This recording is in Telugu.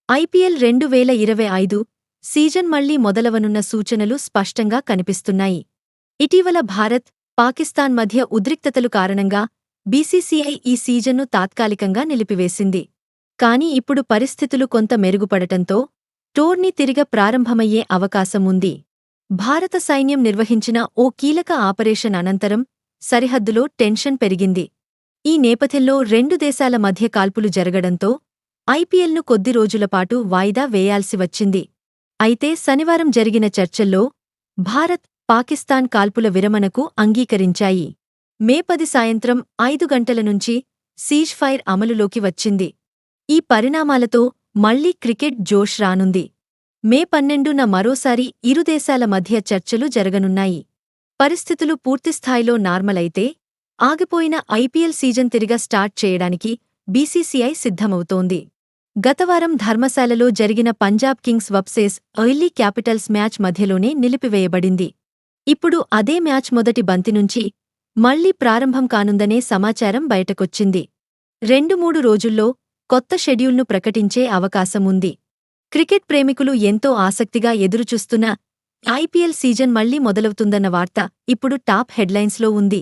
ఐపీఎల్ 2025 సీజన్ మళ్లీ మొదలవనున్న సూచనలు స్పష్టంగా కనిపిస్తున్నాయి. ఇటీవల భారత్, పాకిస్తాన్ మధ్య ఉద్రిక్తతలు కారణంగా బీసీసీఐ ఈ సీజన్ను తాత్కాలికంగా నిలిపివేసింది. కానీ ఇప్పుడు పరిస్థితులు కొంత మెరుగుపడటంతో టోర్నీ తిరిగ ప్రారంభమయ్యే అవకాశం ఉంది. భారత సైన్యం నిర్వహించిన ఓ కీలక ఆపరేషన్ అనంతరం సరిహద్దులో టెన్షన్ పెరిగింది. ఈ నేపథ్యంలో రెండు దేశాల మధ్య కాల్పులు జరగడంతో ఐపీఎల్ను కొద్ది రోజులపాటు వాయిదా వేయాల్సి వచ్చింది. అయితే శనివారం జరిగిన చర్చల్లో భారత్, పాకిస్తాన్ కాల్పుల విరమణకు అంగీకరించాయి. మే 10 సాయంత్రం 5 గంటల నుంచి సీజ్ ఫైర్ అమలులోకి వచ్చింది. ఈ పరిణామాలతో మళ్లీ క్రికెట్ జోష్ రానుంది. మే 12న మరోసారి ఇరు దేశాల మధ్య చర్చలు జరగనున్నాయి. పరిస్థితులు పూర్తిస్థాయిలో నార్మలైతే ఆగిపోయిన ఐపీఎల్ సీజన్ తిరిగా స్టార్ట్ చేయడానికి బీసీసీఐ సిద్ధమవుతోంది. గతవారం ధర్మశాలలో జరిగిన Punjab Kings versus Delhi Capitals match మధ్యలోనే నిలిపివేయబడింది. ఇప్పుడు అదే మ్యాచ్ మొదటి బంతి నుంచి మళ్లీ ప్రారంభం కానుందనే సమాచారం బయటకొచ్చింది. 2-3 రోజుల్లో కొత్త షెడ్యూల్ను ప్రకటించే అవకాశం ఉంది. క్రికెట్ ప్రేమికులు ఎంతో ఆసక్తిగా ఎదురుచూస్తున్న ఐపీఎల్ సీజన్ మళ్లీ మొదలవుతుందన్న వార్త ఇప్పుడు టాప్ హెడ్లైన్స్లో ఉంది.